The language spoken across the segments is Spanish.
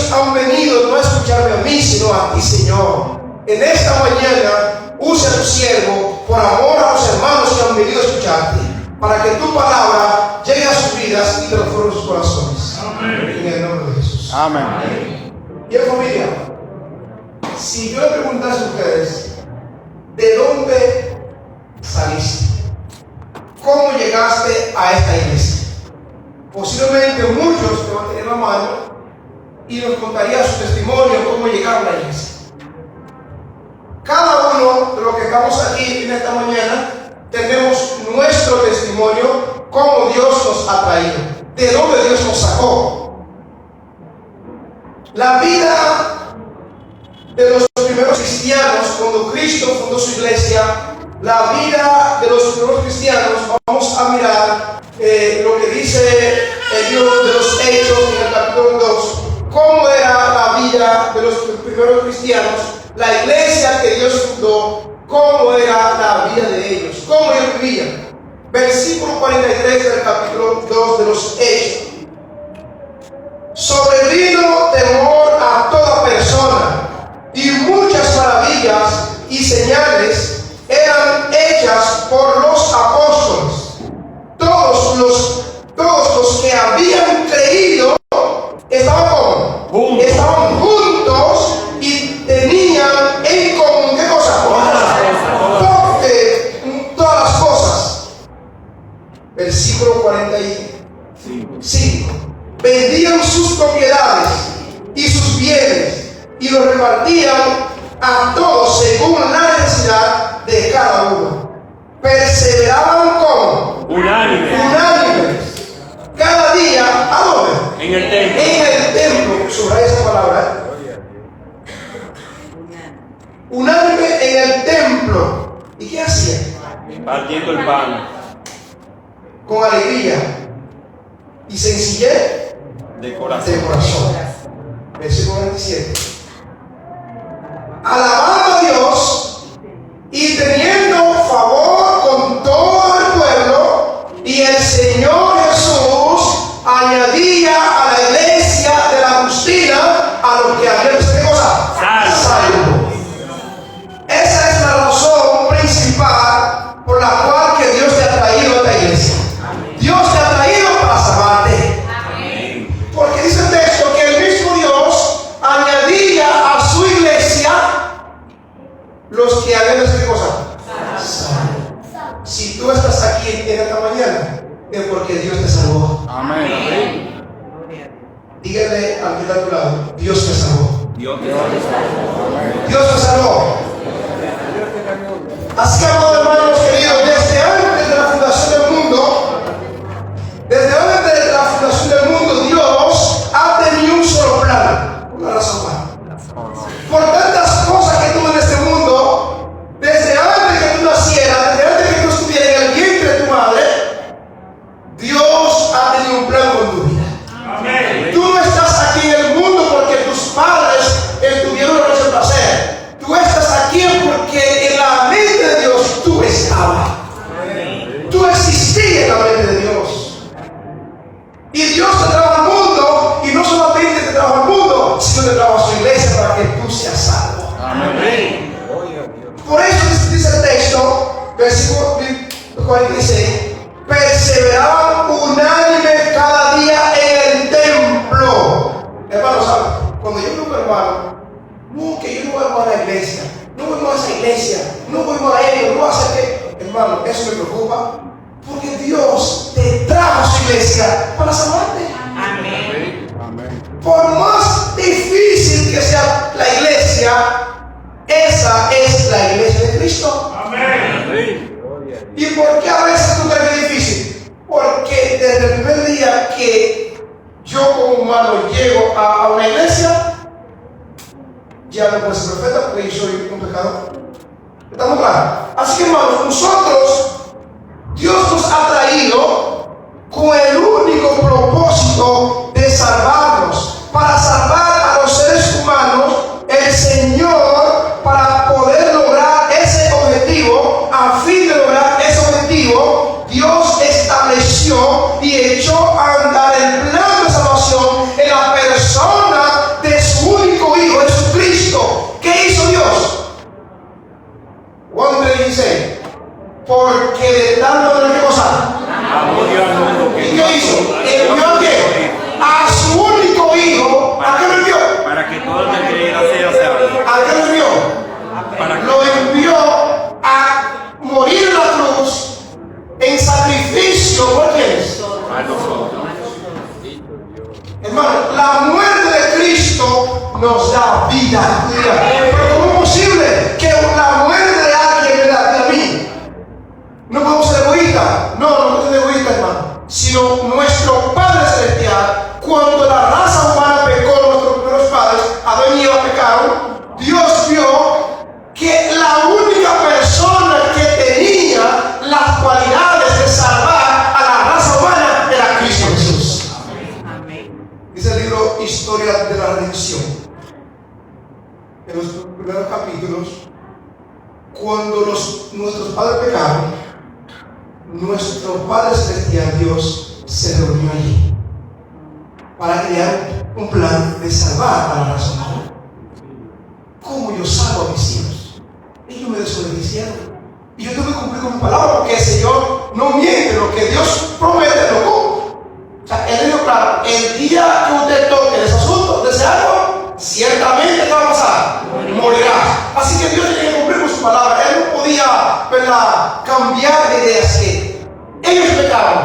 ellos han venido no a escucharme a mí, sino a ti, Señor. En esta mañana, usa a tu siervo por amor a los hermanos que han venido a escucharte, para que tu palabra llegue a sus vidas y transforme sus corazones. Amén. En el nombre de Jesús. Amén. Bien, familia, si yo le preguntase a ustedes, ¿de dónde saliste? ¿Cómo llegaste a esta iglesia? Posiblemente muchos levantarían la mano y nos contaría su testimonio, cómo llegaron a la iglesia. Cada uno de los que estamos aquí en esta mañana tenemos nuestro testimonio, cómo Dios nos ha traído, de dónde Dios nos sacó. La vida de los primeros cristianos, cuando Cristo fundó su iglesia, la vida de los primeros cristianos, vamos a mirar lo que dice el libro de los Hechos en el capítulo 2, cómo era la vida de los primeros cristianos, la iglesia que Dios fundó, cómo era la vida de ellos, cómo ellos vivían. Versículo 43 del capítulo 2 de los Hechos. Sobrevino temor a toda persona, y muchas maravillas y señales eran hechas por los apóstoles. Todos los que habían creído estaban juntos y tenían en común, ¿qué cosa? Todas las cosas. Versículo 45. Vendían sus propiedades y sus bienes y los repartían a todos según la necesidad de cada uno. Perseveraban como unánimes cada día. ¿A dónde? En el templo. En el templo. Subraya esa palabra. Unánime en el templo. ¿Y qué hacían? Partiendo el pan. Con alegría y sencillez De corazón. de corazón. Versículo 47. Alabando a Dios y teniendo favor con todo el pueblo, y el Señor Jesús añadía a la iglesia de la Agustina a los que habían ¿qué cosa? Salvo. Esa es la razón principal por la cual que Dios te ha traído a esta iglesia. Dios te ha traído para salvarte. Porque dice el texto que el mismo Dios añadía a su iglesia los que habían ¿qué cosa? Si tú estás aquí en esta mañana, es porque Dios te salvó. Amén. Dígale al que está a tu lado, Dios te salvó. Dios te salve. Dios te salvó. Así que, amados hermanos queridos, desde antes de la fundación del mundo, Dios ha tenido un solo plan, una razón más. Por tantas cosas que tuvo en este mundo, desde antes que tú nacieras, desde antes que tú estuvieras en el vientre de tu madre, Dios ha tenido un plan con tu vida. Amén. Tú no estás aquí en el mundo porque tus padres tuvieron ese placer. Tú estás aquí porque en la mente de Dios tú estabas. Tú existías en la mente de Dios. Y Dios te trajo al mundo, y no solamente te trajo al mundo, sino te trajo a su iglesia para que tú seas salvo. Amén. Por eso dice el texto, versículo 46, perseveraban unánime cada día en el templo. Hermano, ¿sabes? Cuando yo veo a un hermano, no, que yo no voy a la iglesia, no voy a esa iglesia, no voy a ellos, no voy a hacer que, hermano, eso me preocupa, porque Dios te trajo a su iglesia para salvarte. Amén. Por más difícil que sea la iglesia, esa es la iglesia de Cristo. Amén. ¿Y por qué a veces tú crees que es difícil? Porque desde el primer día que yo como humano llego a una iglesia, ya no puedo ser profeta porque yo soy un pecador. ¿Estamos claros? Así que, hermanos, nosotros, Dios nos ha traído con el único propósito de salvarnos, para salvar a los seres humanos. El Señor, para poder lograr ese objetivo, a fin de lograr ese objetivo, Dios estableció y echó a andar el plan de salvación en la persona de nos da vida. Pero ¿cómo es posible que la muerte de alguien me da vida a mí? No podemos ser egoístas. No podemos ser egoístas, hermano. Sino nuestro Padre Celestial, cuando la raza humana pecó, nuestros primeros padres, Adán y Eva pecaron, Dios vio que la única persona que tenía las cualidades de salvar a la raza humana era Cristo Jesús. Dice el libro Historia de la Redención, en los primeros capítulos, cuando nuestros padres pecaron, nuestro Padre Celestial, Dios, se reunió allí para crear un plan de salvar a la raza humana. ¿Cómo yo salvo a mis hijos? Ellos me desobedecieron y yo tengo que cumplir con mi palabra, porque el Señor no miente. Lo que Dios promete lo cumple. O sea, Él dijo claro: el día que usted toque ese asunto, de ese árbol, ciertamente ¿qué va a pasar? Morirá. Así que Dios tenía que cumplir con su palabra. Él no podía, ¿verdad?, cambiar de ideas. Que ellos pecaron,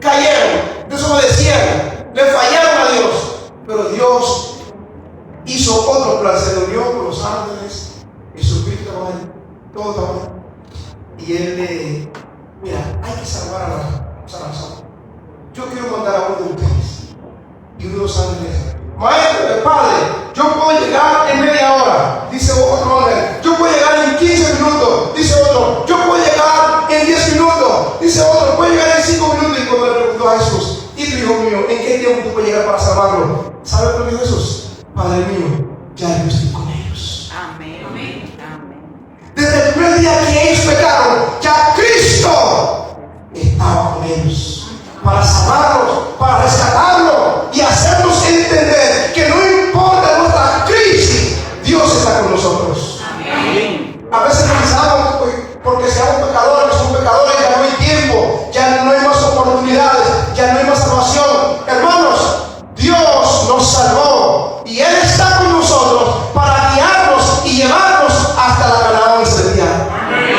cayeron, desobedecieron, le fallaron a Dios, pero Dios hizo otro plan. Se reunió con los ángeles, Jesucristo estaba ahí, todo estaba ahí, y Él le mira, hay que salvar a la nación. Yo quiero mandar a uno de ustedes. Y uno de los ángeles: maestro, padre, yo puedo llegar en media hora, dice otro ángel. Yo puedo llegar en 15 minutos, dice otro. Yo puedo llegar en 10 minutos, dice otro. Puedo llegar en 5 minutos. Y cuando le preguntó a Jesús: y tu hijo mío, ¿en qué tiempo tú puedes llegar para salvarlo? ¿Sabe lo que dijo Jesús? Padre mío, ya yo estoy con ellos. Amén. Amén. Desde el primer día que ellos pecaron, ya Cristo estaba con ellos para salvarlos, para rescatarlos y hacernos entender que no importa nuestra crisis, Dios está con nosotros. Amén. A veces pensamos que porque seamos pecadores, somos pecadores, ya no hay tiempo, ya no hay más oportunidades, ya no hay más salvación. Hermanos, Dios nos salvó y Él está con nosotros para guiarnos y llevarnos hasta la Canaán celestial.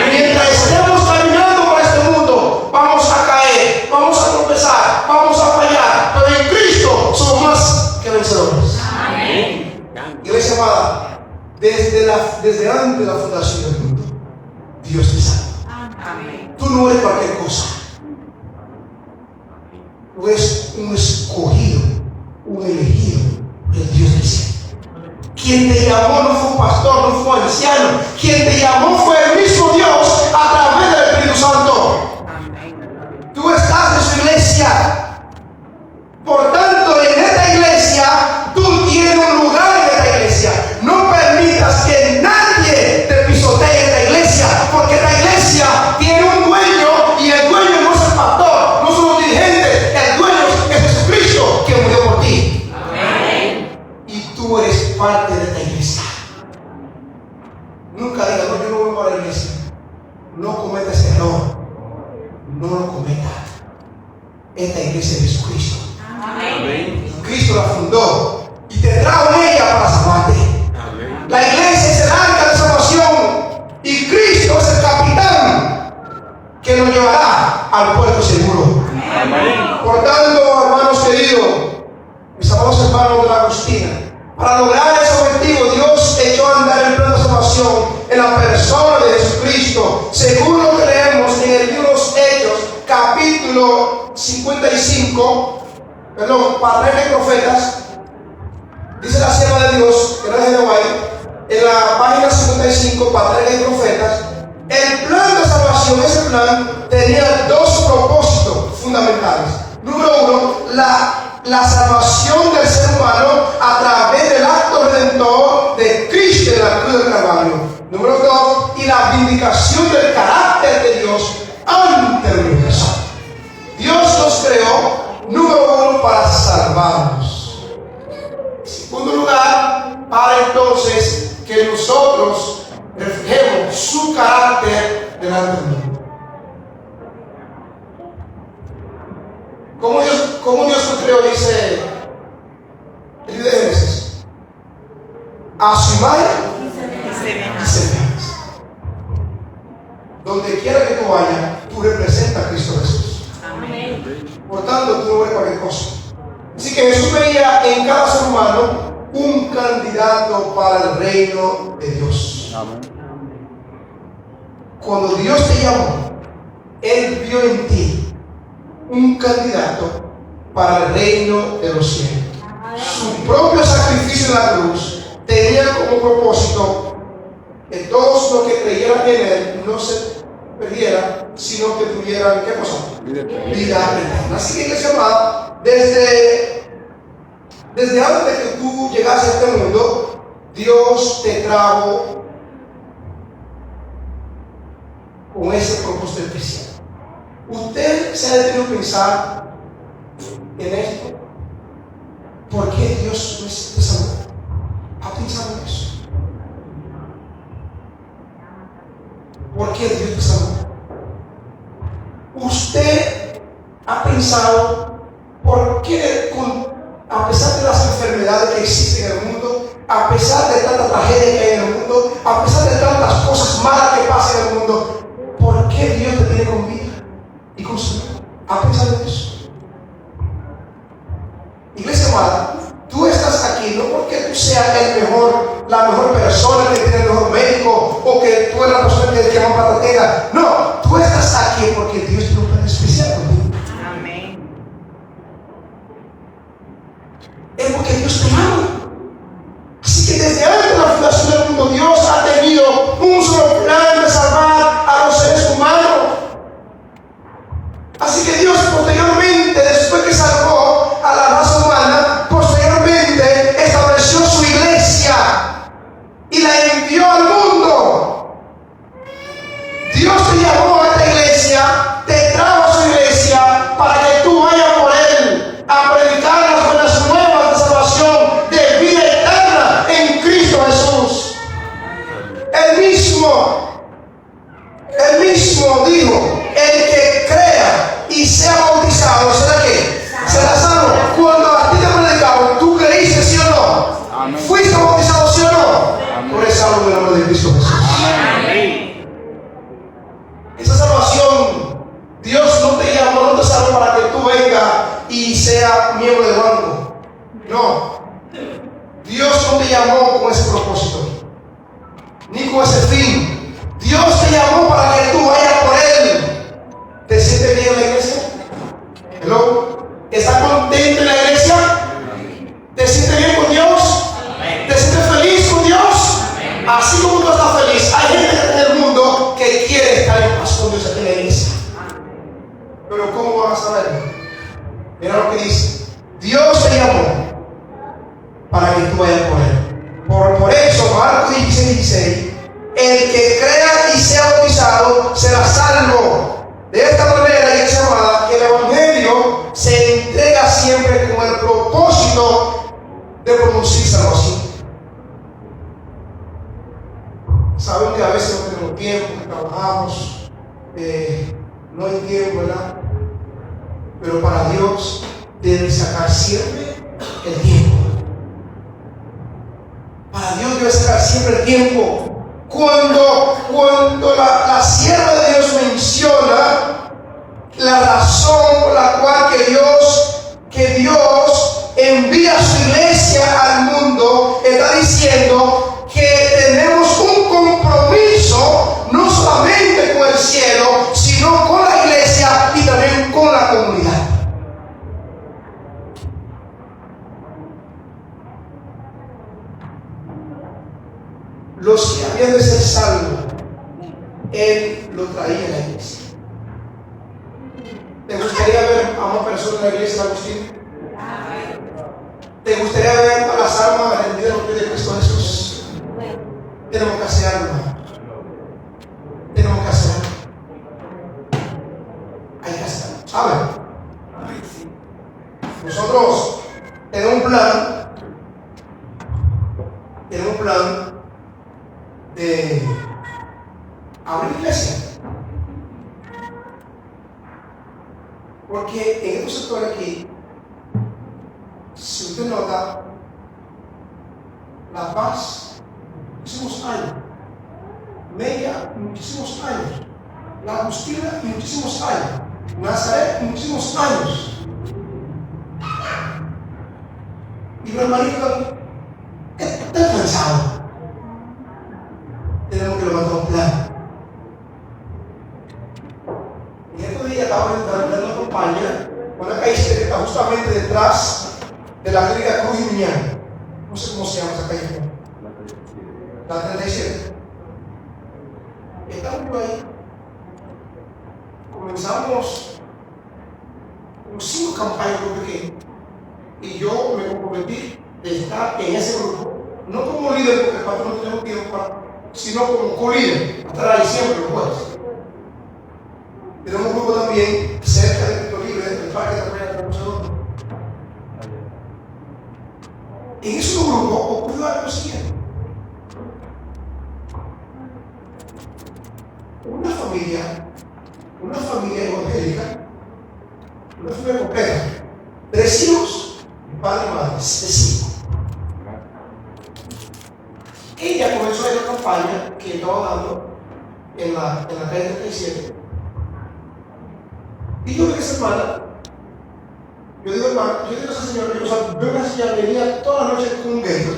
Mientras estemos caminando por este mundo, vamos a caer, vamos a tropezar, vamos a fallar, pero en Cristo somos más que vencedores. Amén. Iglesia amada, desde antes de la fundación del mundo, Dios te salva. Amén. Tú no eres cualquier cosa. Tú eres un escogido, un elegido del Dios del cielo. Quien te llamó no fue un pastor, no fue un anciano. Quien te llamó fue el mismo Dios a través del Espíritu Santo. Amén. Tú estás en su iglesia. Por tanto, en esta iglesia, tú tienes un lugar en esta iglesia. No permitas que nadie te pisotee en esta iglesia, porque esta iglesia tiene un dueño y el dueño no es el pastor, no son los dirigentes. El dueño es Jesucristo, que murió por ti. Amén. Y tú eres parte de esta iglesia. Nunca digas: no, yo no voy para la iglesia. No cometas ese error. No lo cometas. Esta iglesia es Jesucristo. Amén. Cristo la fundó y te trajo en ella para salvarte. La iglesia es el arca de salvación y Cristo es el capitán que nos llevará al puerto seguro. Por tanto, hermanos queridos, mis amados hermanos de la Agustina, para lograr ese objetivo, Dios echó a andar el plan de salvación en la persona de Jesucristo, según lo que leemos en el libro de los Hechos, capítulo 55, Patriarcas y Profetas. Dice la sierva de Dios, que no es de Hawaii, en la página 55, Patriarcas y Profetas. El plan de salvación, ese plan tenía dos propósitos fundamentales. Número uno, la salvación del ser humano a través del acto redentor de Cristo en la cruz del Calvario. Número dos, y la vindicación del carácter de Dios ante el universo. Dios nos creó, número uno, para salvarnos. En segundo lugar, para entonces que nosotros reflejemos su carácter delante del mundo. ¿Cómo Dios nos creó? Dice el libro de Génesis: a su imagen y semejanza. Donde quiera que tú vayas, tú representas a Cristo Jesús. Amén. Por tanto, tú no eres cualquier cosa. Así que Jesús veía en cada ser humano un candidato para el reino de Dios. Amén. Cuando Dios te llamó, Él vio en ti un candidato para el reino de los cielos. Su propio sacrificio en la cruz tenía como propósito que todos los que creyeran en Él no se perdieran, sino que tuvieran, ¿qué cosa? Vida eterna. Así que, iglesia amada, desde antes de que tú llegases a este mundo, Dios te trajo con ese propósito especial. Usted se ha detenido a pensar en esto. ¿Por qué Dios te salvó? ¿Ha pensado en eso? ¿Por qué Dios te salvó? Usted ha pensado por qué, a pesar de las enfermedades que existen en el mundo, a pesar de tanta tragedia que hay en el mundo, a pesar de tantas cosas malas que pasan en el mundo, ¿por qué Dios te tiene con vida y con salud? ¿Ha pensado en eso? Iglesia amada, tú estás aquí no porque tú seas la mejor persona, que tiene el mejor médico, o que tú eres la persona que más plata tenga. No, tú estás aquí porque Dios tiene un plan especial contigo. Amén. Es porque Dios te ama. Así que desde antes de la fundación del mundo, Dios ha tenido un solo plan de salvar a los seres humanos. Así que Dios posteriormente, después que salvó a la raza humana, posteriormente estableció su iglesia y la envió al mundo. Dios te llamó a esta iglesia, te trajo a su iglesia para que tú vayas por Él a predicar las buenas nuevas de salvación, de vida eterna en Cristo Jesús. Él mismo dijo: el que crea y sea bautizado, ¿será qué? Será salvo. Cuando a ti te predicaron, ¿tú creíste, sí o no? Amén. ¿Fuiste bautizado, sí o no? Amén. Por esa salvo en el nombre de Cristo Jesús. Amén. Esa salvación, Dios no te llamó, no te salvó para que tú vengas y seas miembro del banco. No. Dios no te llamó con ese propósito, ni con ese fin. Dios te llamó para que tú vayas por Él. ¿Te sientes bien en la iglesia? Hello. ¿Estás contento en la iglesia? ¿Te sientes bien con Dios? ¿Te sientes feliz con Dios? Así como tú estás feliz, hay gente en el mundo que quiere estar en paz con Dios aquí en la iglesia. Pero ¿cómo van a saberlo? Mira lo que dice: Dios te llamó para que tú vayas por Él. Por eso, Marcos 16:16, el que crea y sea bautizado será salvo. De esta manera, iglesia amada, que el Evangelio se entrega siempre con el propósito de producir salvación. Saben que a veces no tenemos tiempo, que trabajamos, no hay tiempo, ¿verdad? Pero para Dios debe sacar siempre el tiempo. Para Dios debe sacar siempre el tiempo. Cuando la sierva de Dios menciona la razón por la cual que Dios envía a su iglesia al mundo, está diciendo que tenemos un compromiso no solamente con el cielo, sino con la iglesia y también con la comunidad. Los que habían de ser salvos, Él lo traía a la iglesia. ¿Te gustaría ver a una persona en la iglesia, Agustín? ¿Te gustaría ver a las almas rendidas a los pies de Cristo Jesús? Tenemos que hacer algo. Tenemos que hacer algo. Hay que hacer algo. ¿Saben? Nosotros tenemos un plan. Tenemos un plan de abrir iglesia. Porque en estos sectores aquí, si usted nota, La Paz, muchísimos años, Mella, muchísimos años, La Agustina, muchísimos años, Nazaret, muchísimos años, y los maridos atrás de la clínica Cruz y Miñán. No sé cómo se llama esa calle. La 37. Estamos ahí. Comenzamos con 5 campañas pequeñas. Y yo me comprometí de estar en ese grupo, no como líder, porque el pastor no tenemos tiempo para, sino como co-líder, estar ahí siempre los jueves. Tenemos un grupo también cerca del Cristo Libre, del parque de la Revolución. En ese grupo ocurrió algo siguiente. Una familia evangélica, una familia completa, 3 hijos, padre y madre, de 5. Ella comenzó a ir a la campaña que estaba dando en la calle 37. Y yo vi a esa hermana, yo digo a esa señora, veo una señora que venía toda la noche con un gato.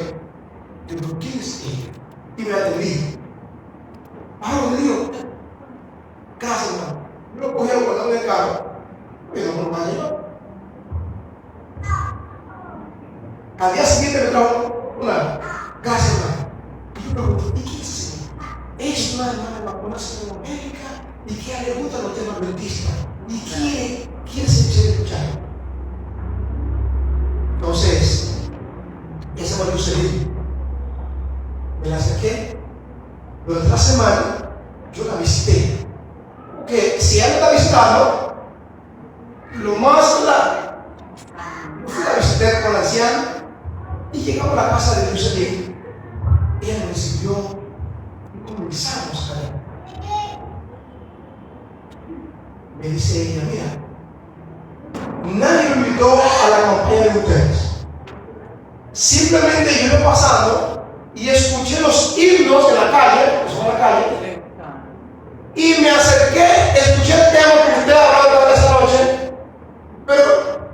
Digo, ¿quién es ella? Y me atendí. Lo digo, gracias, hermano. Yo lo cogí a guardar en el carro. Pero no me llevar. Al día siguiente me trajo una, gracias, hermano. Y yo pregunto, ¿y quién es esa señora? Es una hermana, una señora evangélica y que a ella le gustan los temas adventistas y quiere ser escuchado. Entonces, esa fue sucedió. Me la acerqué. Durante la semana, yo la visité. Porque si ella me está visitando, lo más la. Yo fui a la visité con la anciana y llegamos a la casa de Jerusalén. Ella me recibió y comenzamos a ver. Me dice ella, mira, nadie me invitó a la campaña de ustedes. Simplemente yo iba pasando y escuché los himnos de la calle, y me acerqué, escuché el tema que usted hablaba esa noche, pero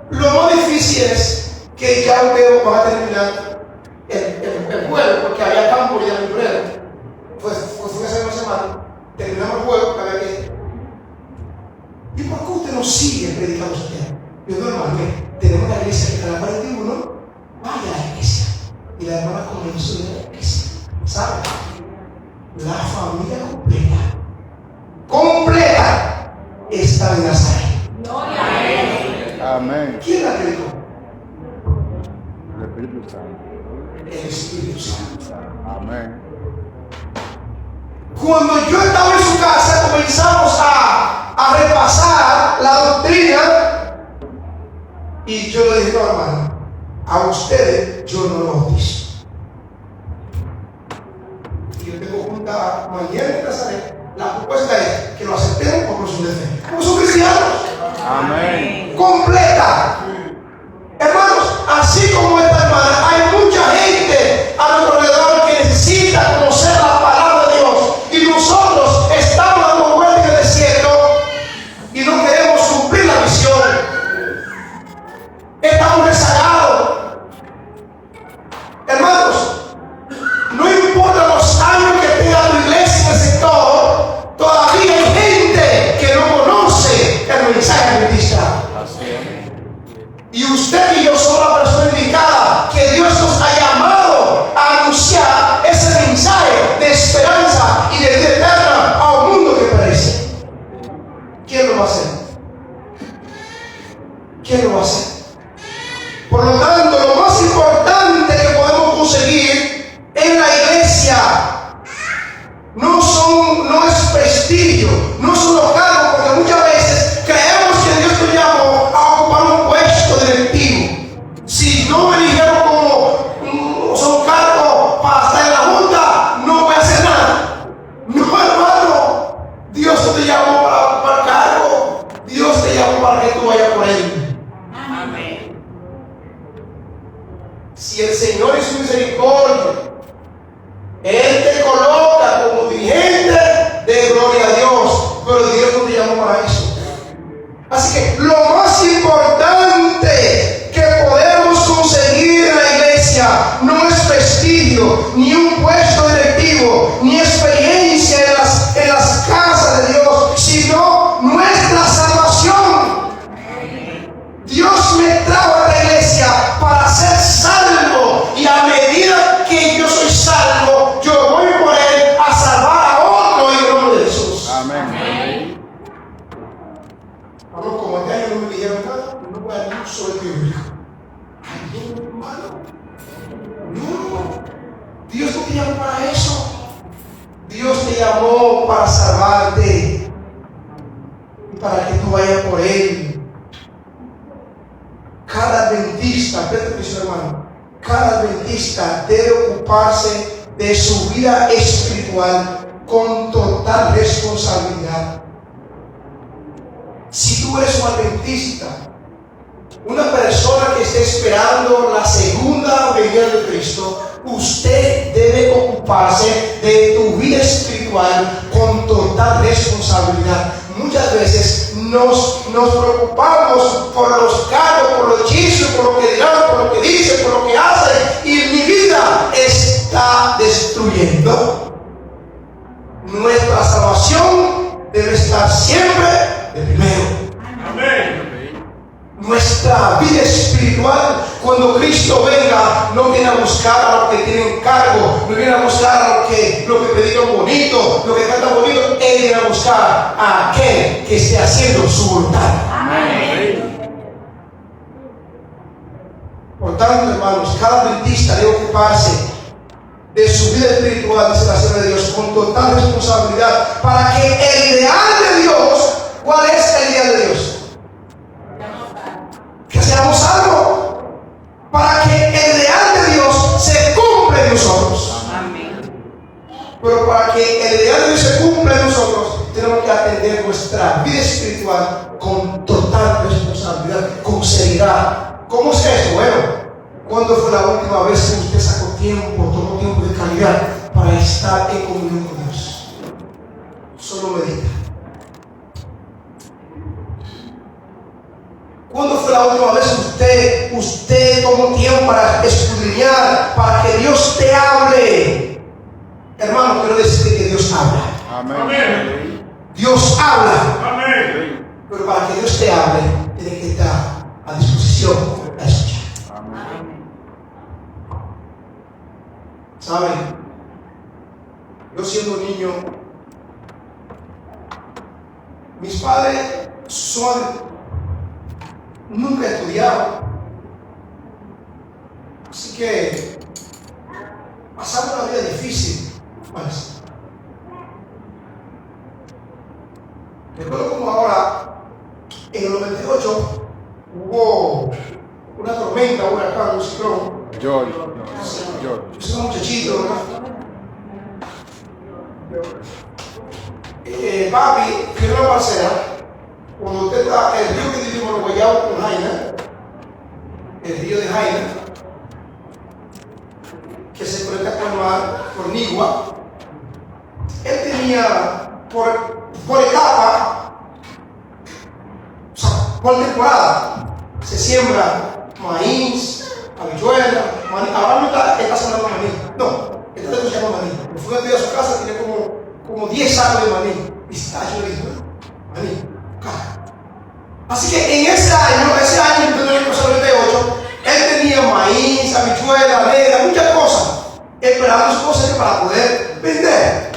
lo más difícil es que ya ustedes van a terminar el juego, porque había campo y aventurero. Pues fue hace una semana, terminamos el juego, que había que. ¿Y por qué usted no sigue predicando ese tema? Yo no, hermano, tenemos la iglesia que está en la 41, vaya a la iglesia. Y la hermana comenzó a ir a la iglesia. ¿Sabe? La familia completa está en Nazaret. Gloria a Él. Amén. ¿Quién la predicó? El Espíritu Santo. El Espíritu Santo. Amén. Cuando yo estaba en su casa, comenzamos a repasar la doctrina. Y yo le dije, no, hermano, a ustedes yo no lo bautizo. Y yo tengo junta mañana en Nazaret. La propuesta es que lo aceptemos por profesión de fe. Como son cristianos. Amén. Completa. Hermanos, así como esta hermana, hay mucha gente a nuestro alrededor que necesita conocer la palabra de Dios. Y nosotros estamos dando vueltas en el desierto y no queremos cumplir la misión. Estamos rezagados. Hermanos, no importa los años que tenga tu iglesia en el sector, todavía hay gente que no conoce el mensaje adventista. Y usted y yo somos la persona indicada que Dios nos ha llamado a anunciar ese mensaje de esperanza y de vida eterna a un mundo que perece. ¿Quién lo va a hacer? ¿Quién lo va a hacer? Por lo tanto, lo más importante que podemos conseguir en la iglesia no es prestigio, no son los cargos, porque muchas veces creemos que Dios nos llamó a ocupar un puesto directivo. Si no me eligieron como son cargos para estar en la junta, no voy a hacer nada. No, hermano, Dios no te llamó para ocupar cargo, Dios te llamó para que tú vayas por Él. Amén. Si el Señor es su misericordia, Él te coloca como dirigente de gloria a Dios, pero Dios no te llamó para eso. Así que lo más importante que podemos conseguir en la iglesia no es prestigio, ni un puesto directivo, ni experiencia en las casas de Dios, sino nuestra salvación. Dios me trajo a esta iglesia te llamó para eso. Dios te llamó para salvarte y para que tú vayas por Él. Cada adventista, presta atención, hermano, cada adventista debe ocuparse de su vida espiritual con total responsabilidad. Si tú eres un adventista, una persona que esté esperando la segunda venida de Cristo, usted debe ocuparse de tu vida espiritual con total responsabilidad. Muchas veces nos preocupamos por los cargos, por los chismes, por lo que dirán, por lo que dicen, por lo que hacen, y mi vida está destruyendo. Nuestra salvación debe estar siempre de primero. Amén. Nuestra vida espiritual, cuando Cristo venga, no viene a buscar a los que tienen cargo, no viene a buscar a los que predican bonito, los que cantan bonito. Él viene a buscar a aquel que esté haciendo su voluntad. Amén. Por tanto, hermanos, cada adventista debe ocuparse de su vida espiritual, dice la palabra de Dios, con total responsabilidad, para que el ideal de Dios, ¿cuál es el ideal de Dios? Que seamos salvos, para que el ideal de Dios se cumpla en nosotros. Amén. Pero para que el ideal de Dios se cumpla en nosotros, tenemos que atender nuestra vida espiritual con total responsabilidad, con seriedad. ¿Cómo es eso? Bueno, ¿cuándo fue la última vez que usted sacó tiempo, tomó tiempo de calidad para estar en comunión con Dios? Solo medita. ¿Cuándo fue la última vez que usted tomó tiempo para escudriñar, para que Dios te hable? Hermano, quiero decirte que Dios habla. Amén. Dios habla. Amén. Pero para que Dios te hable, tiene que estar a disposición a escuchar. Amén. ¿Saben? Yo siendo niño, mis padres nunca estudiaban, así que pasamos una vida difícil. Pues, recuerdo como ahora, en el 98 hubo una tormenta, un huracán, un ciclón. Yo soy un muchachito, ¿verdad? Papi, tiene una parcela. Cuando usted está, el río que vivimos en Guayabo con Jaina, el río de Jaina, que se conecta con el mar, por Nigua, él tenía por etapa, o sea, por temporada, se siembra maíz, habichuela, maní. Ahora no está sembrando maní, no, está degustando maní. Me fui a estudiar a su casa, tiene como 10 sacos de maní, pistacho de maní. Así que en ese año, en 1998, él tenía maíz, habichuela, negra, muchas cosas, esperando sus cosas para poder vender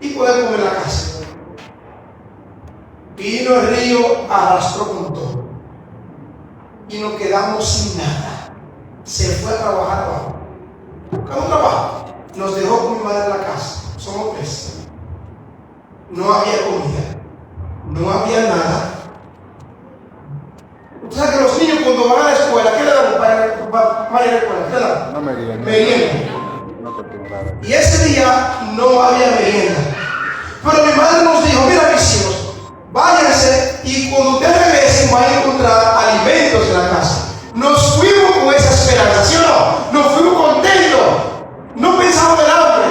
y poder comer en la casa. Vino el río, arrastró con todo y nos quedamos sin nada. Se fue a trabajar abajo, buscando trabajo. Nos dejó con mi madre en la casa. Somos 3. No había comida, no había nada. O sea que los niños cuando van a la escuela, ¿qué le dan para ir a la escuela? ¿Qué le dan? No merienda. Merienda. No continuará. Y ese día no había merienda. Pero mi madre nos dijo, mira mis hijos, váyanse y cuando ustedes regresen van a encontrar alimentos en la casa. Nos fuimos con esa esperanza, ¿sí o no? Nos fuimos contentos. No pensamos en hambre.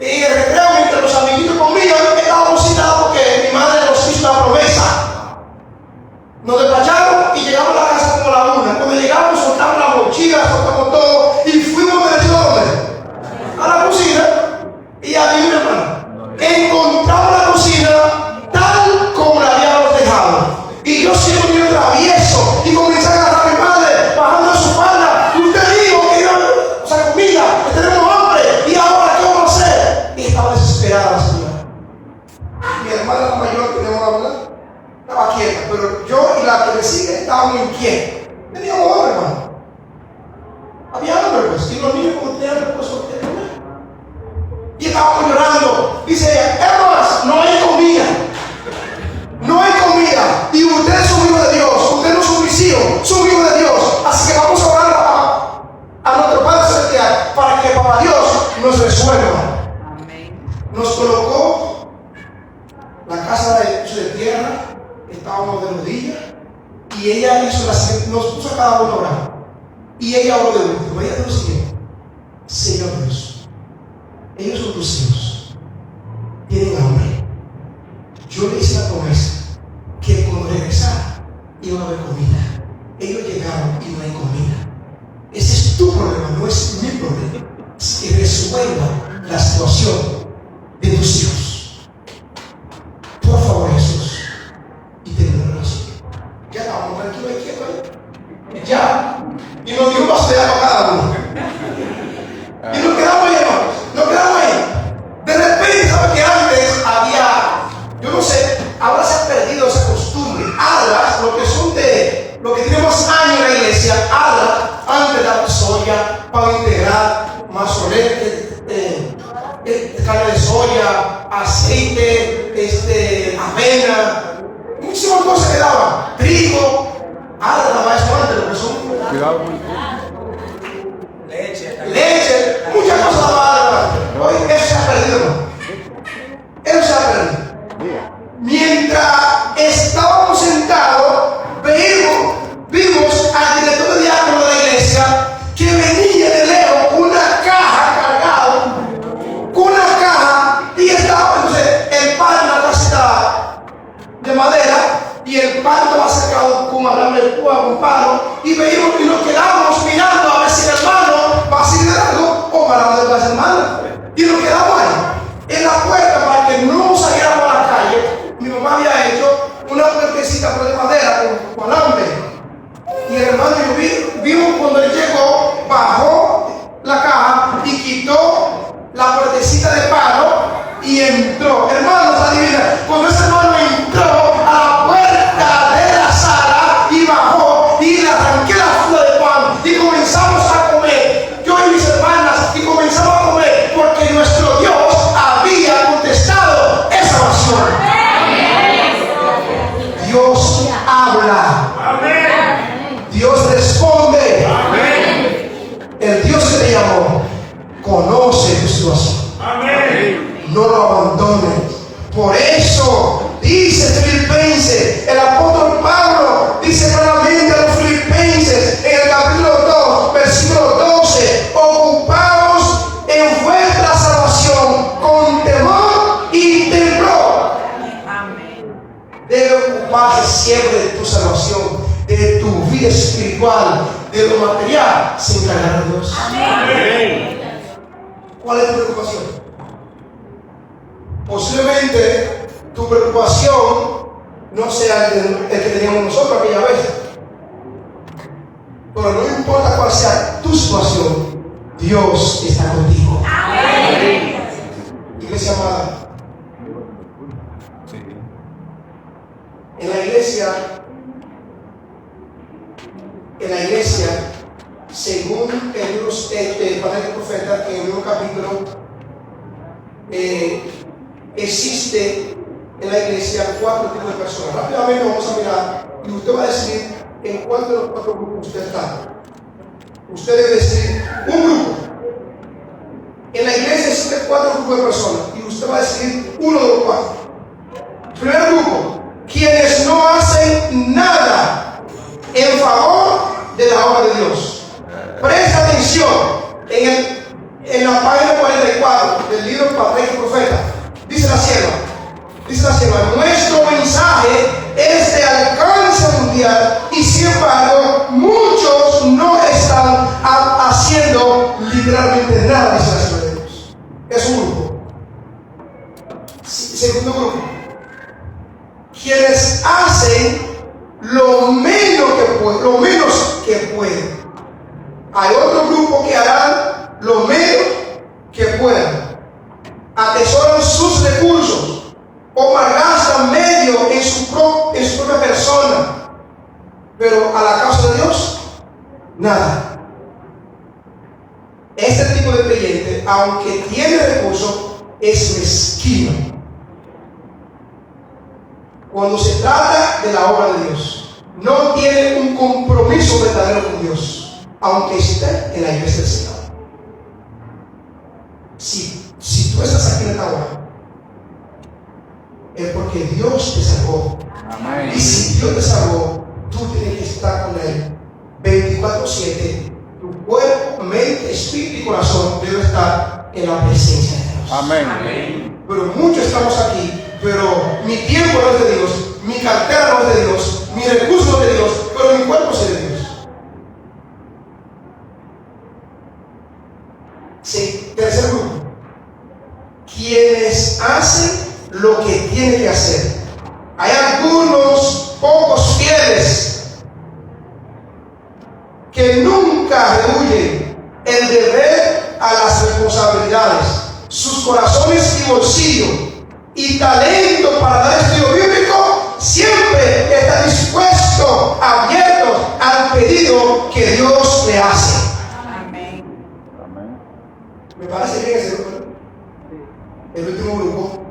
En el recreo, mientras los amiguitos comían, estábamos sin nada porque mi madre nos hizo una promesa. Nos despacharon y llegamos a la casa como a la 1. Cuando llegamos, soltamos la mochila, soltamos todo y fuimos derecho a dónde? A la cocina. Y adivinen, hermano, encontramos la cocina tal como la habíamos dejado. Y yo siendo un niño travieso y comencé a agarrar a mi madre, bajando de su espalda. Y usted dijo que iba a comida, que tenemos hambre. Y ahora, ¿qué vamos a hacer? Y estaba desesperada la señora. Mi hermana la mayor, que tenemos la verdad, estaba quieta, pero yo y la que me sigue estábamos inquietos. Teníamos hambre, hermano. Había hambre, pues, y los niños como tenían pues, ¿qué comer? nos resuelva. Amén. Nos colocó la casa de tierra, estábamos de rodillas, y ella hizo nos puso a cada uno a orar. Y ella oró de último. Ella dijo lo siguiente: Señor Dios, ellos son tus hijos, tienen hambre. Yo le hice la promesa que cuando regresara iba a haber comida. Ellos llegaron y no hay comida. Ese es tu problema, no es mi problema. Que resuelva la situación de tus hijos. Por favor, Jesús. Y terminó así. Ya estábamos tranquilos y quietos ahí. Ya. Y nos dio un vaso de agua cada uno. Y nos quedamos ahí, hermanos. Nos quedamos ahí. De repente, ¿sabes que antes había, yo no sé, ahora se ha perdido esa costumbre? Alas, lo que tiene más años en la iglesia, alas, antes daba soya, pan integral, mazorete, carne de soya, aceite, avena, muchísimas cosas que daban, trigo, alas daba eso antes, lo que son. Cuidado con Leche, muchas cosas daba. Hoy eso se ha perdido, ¿no? Eso se ha perdido. Mientras estábamos sentados, vimos al director de diácono de la iglesia que venía de lejos con una caja cargada, y estaba entonces el pan en la casita de madera y el pan estaba sacado con alambre de púa, con palo, y veíamos y nos quedamos mirando a ver si el hermano va a seguir de algo o para dónde va a hermano, y nos quedamos ahí en la puerta para que no saliéramos a la calle. Mi mamá había hecho una puertecita de madera con alambre, y el hermano vimos cuando él llegó, bajó la caja y quitó la puertecita de palo y entró. Hermanos, adivina, cuando ese hermano entró a la puerta de la sala y bajó y le arranqué la funda de pan y comenzamos a comer, yo y mis hermanas, y comenzamos a comer porque nuestro Dios había contestado esa oración. Dios habla. Dios responde. El Dios que te llamó conoce tu situación. No lo abandones. Por eso dice Filipenses, el apóstol Pablo dice claramente a los filipenses en el capítulo 2, versículo 12: ocupaos en vuestra salvación con temor y temblor. Debe ocuparse siempre de tu salvación, de tu vida espiritual, de lo material, sin encargar a Dios. ¿Cuál es tu preocupación? Posiblemente tu preocupación no sea el que teníamos nosotros aquella vez, pero no importa cuál sea tu situación, Dios está contigo. Iglesia amada, en la iglesia, según el libro Padre del Profeta, en el mismo capítulo, existe en la iglesia 4 tipos de personas. Rápidamente vamos a mirar y usted va a decir en cuál de los 4 grupos usted está. Usted debe decir un grupo. En la iglesia existen 4 grupos de personas y usted va a decidir uno de los 4. Primer grupo: quienes no hacen nada en favor de la obra de Dios. Presta atención en la página 44 del libro Padre y Profeta. Dice la sierva: nuestro mensaje es de alcance mundial y sin embargo muchos no están haciendo literalmente nada, dice la sierva de Dios. Es un grupo. Segundo grupo: quienes hacen lo menos que pueden. Hay otro grupo que harán lo menos que puedan. Atesoran sus recursos o malgastan medio en su propia persona, pero a la causa de Dios, nada. Este tipo de creyente, aunque tiene recursos, es mezquino cuando se trata de la obra de Dios. No tiene un compromiso verdadero con Dios, aunque esté en la iglesia del Señor. Si tú estás aquí en esta hora, es porque Dios te salvó. Amén. Y si Dios te salvó, tú tienes que estar con Él 24/7. Tu cuerpo, mente, espíritu y corazón debe estar en la presencia de Dios. Amén. Pero muchos estamos aquí, pero mi tiempo no es de Dios, mi cartera no es de Dios, mi recurso no es de Dios, pero mi cuerpo es de Dios. Sí, tercer grupo. Quienes hacen lo que tienen que hacer. Hay algunos pocos fieles que nunca rehuyen el deber a las responsabilidades. Sus corazones y bolsillos y talento para dar estudio bíblico siempre está dispuesto, abierto al pedido que Dios le hace. Amén. Amén. Me parece bien ese grupo. El último grupo,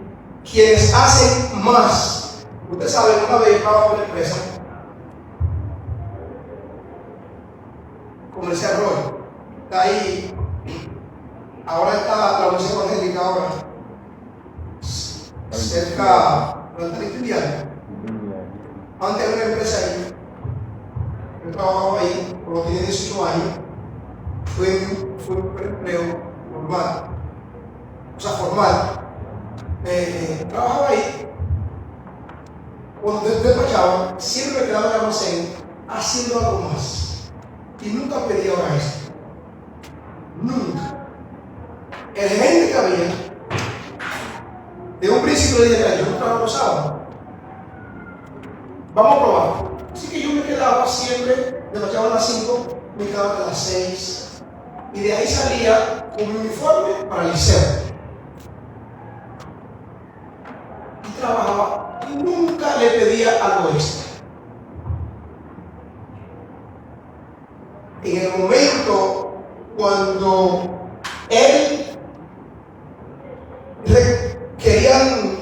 quienes hacen más. Ustedes saben, una vez trabajaba en una empresa comercial Roy. Está ahí. Ahora está la Universidad Evangélica ahora. Cerca de la Trinidad. Antes era una empresa ahí. Yo trabajaba ahí, cuando tenía 18 años. Fue un empleo normal. O sea, formal. Trabajaba ahí. Cuando despachaba, siempre me quedaba en el almacén haciendo algo más. Y nunca pedía hora extra. Nunca. El gerente que había, de un principio le dije, yo no trabajo los sábados. Vamos a probar. Así que yo me quedaba siempre, despachaba a las 5, me quedaba a las 6. Y de ahí salía con mi uniforme para el liceo. Y trabajaba y nunca le pedía algo extra. En el momento cuando él querían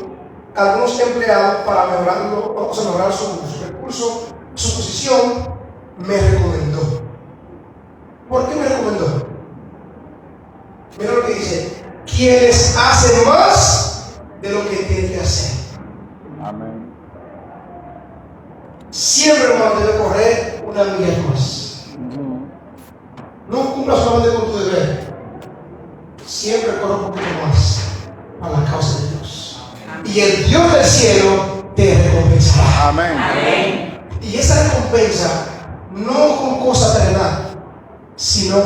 algunos empleados para mejorar su recurso, su posición, me recomendó. ¿Por qué me recomendó? Mira lo que dice: quienes hacen más de lo que tienen que hacer. Amén. Siempre vamos a tener que correr una milla más. No cumplas solamente con tu deber. Siempre corre un poquito más a la causa de Dios. Y el Dios del cielo te recompensará. Amén. Y esa recompensa no con cosa terrenal, sino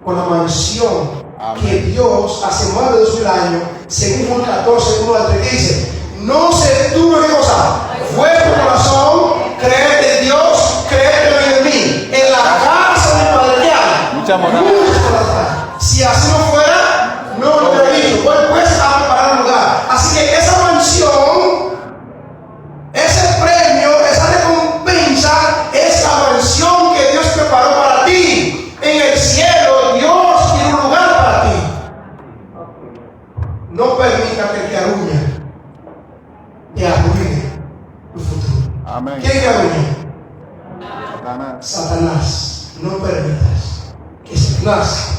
con la mansión que Dios hace más de 2000 años, según Juan 14, 1 al 3, dice: no se tuve qué cosa, fue tu corazón, creer en Dios, creer en mí. En la casa de mi padre que hay Mucha moral. muchas cosas. Si así no fuera, no lo hubiera dicho. Pues a preparar un lugar. Así que esa mansión, ese premio, esa recompensa, es la mansión que Dios preparó para ti. En el cielo, Dios tiene un lugar para ti. No permita que te arruine tu futuro. Amén. ¿Quién te arruine? Satanás. Satanás. No permitas que Satanás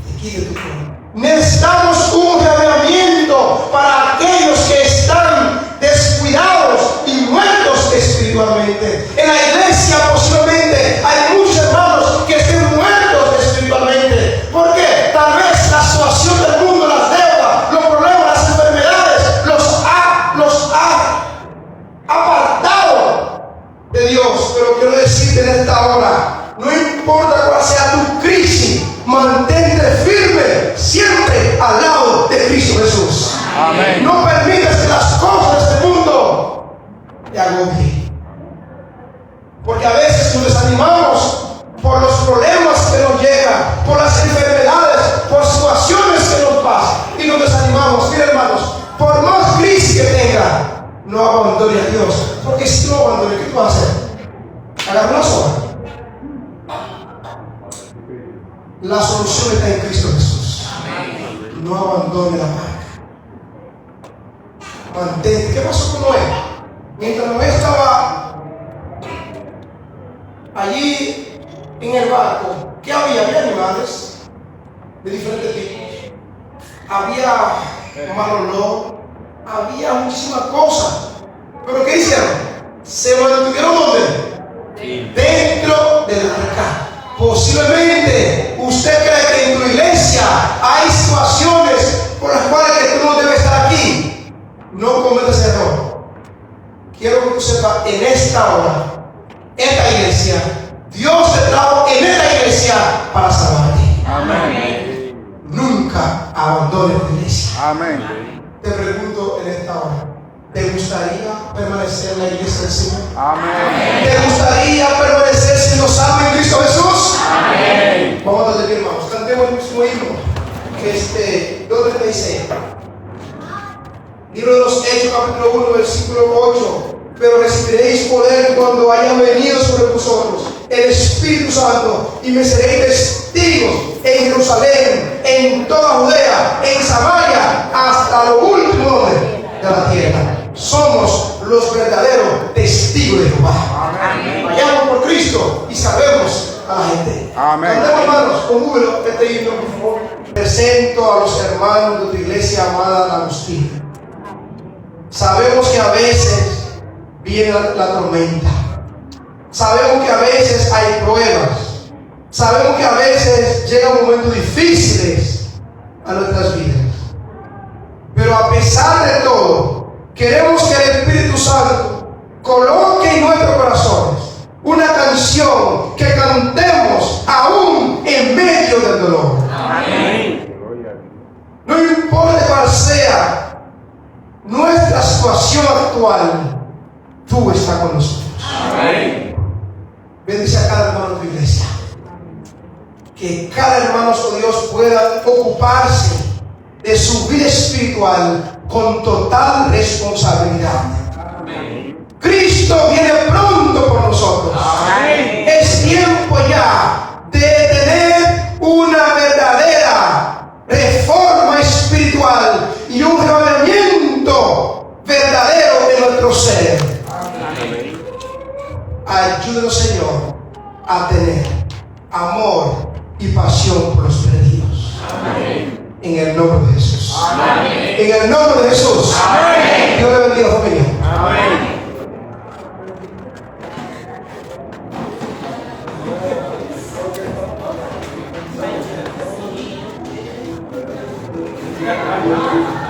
te quite tu trono. Necesitamos un reavivamiento para aquellos que están descuidados y muertos espiritualmente. En la iglesia posiblemente hay muchos hermanos que estén muertos espiritualmente. ¿Por qué? Tal vez la situación del mundo, las deudas, los problemas, las enfermedades los ha apartado de Dios. Pero quiero decirte en esta hora, no importa cuál sea tu crisis, mantente firme siempre al lado de Cristo Jesús. Amén. No permitas que las cosas de este mundo te agobien. Porque a veces nos desanimamos por los problemas que nos llegan, por las enfermedades, por situaciones que nos pasan, y nos desanimamos. Mira, hermanos, por más crisis que tenga, no abandone a Dios. Porque si tú no abandones, ¿qué tú vas a hacer? Agarra una sola. La solución está en Cristo Jesús. No abandone la barca. Mantente. ¿Qué pasó con Noé? Mientras Noé estaba allí en el barco, ¿qué había? Había animales de diferentes tipos. había mal olor, había muchísimas cosas. Pero ¿qué hicieron? Se mantuvieron ¿dónde? Dentro del arca. Posiblemente usted cree que en tu iglesia hay situaciones por las cuales que tú no debes estar aquí. No cometas ese error. Quiero que tú sepas en esta hora, esta iglesia, Dios te trajo en esta iglesia para salvarte. Amén. Nunca abandones tu iglesia. Amén. Te pregunto en esta hora, ¿te gustaría permanecer en la iglesia del Señor? Amén. ¿Te gustaría permanecer siendo salvo en Cristo Jesús? Amén. Vamos a darle bien, hermanos. Cantemos el mismo himno que 2:36. Libro de los Hechos, capítulo 1, versículo 8. Pero recibiréis poder cuando haya venido sobre vosotros el Espíritu Santo y me seréis testigos en Jerusalén, en toda Judea, en Samaria, hasta lo último de la tierra. Somos los verdaderos testigos de Jehová. Amén. Vayamos por Cristo y salvemos a la gente. Amén. Cantemos, hermanos, con júbilo este himno, por favor. Presento a los hermanos de tu iglesia amada Agustín. Sabemos que a veces viene la tormenta. Sabemos que a veces hay pruebas. Sabemos que a veces llegan momentos difíciles a nuestras vidas. Pero a pesar de todo, queremos que el Espíritu Santo coloque en nuestros corazones una canción que cantemos aún en medio del dolor. Amén. No importa cuál sea nuestra situación actual, tú estás con nosotros. Amén. Bendice a cada hermano de tu iglesia. Que cada hermano de Dios pueda ocuparse de su vida espiritual con total responsabilidad. Amén. Cristo viene pronto por nosotros. Amén. Es tiempo ya de tener una verdadera reforma espiritual y un revelamiento verdadero de nuestro ser. Amén. Ayúdenos, Señor, a tener amor y pasión por los perdidos. Amén. En el nombre de Jesús. Amén. En el nombre de Jesús. Amén. Dios le bendiga, familia. Amén. Amén.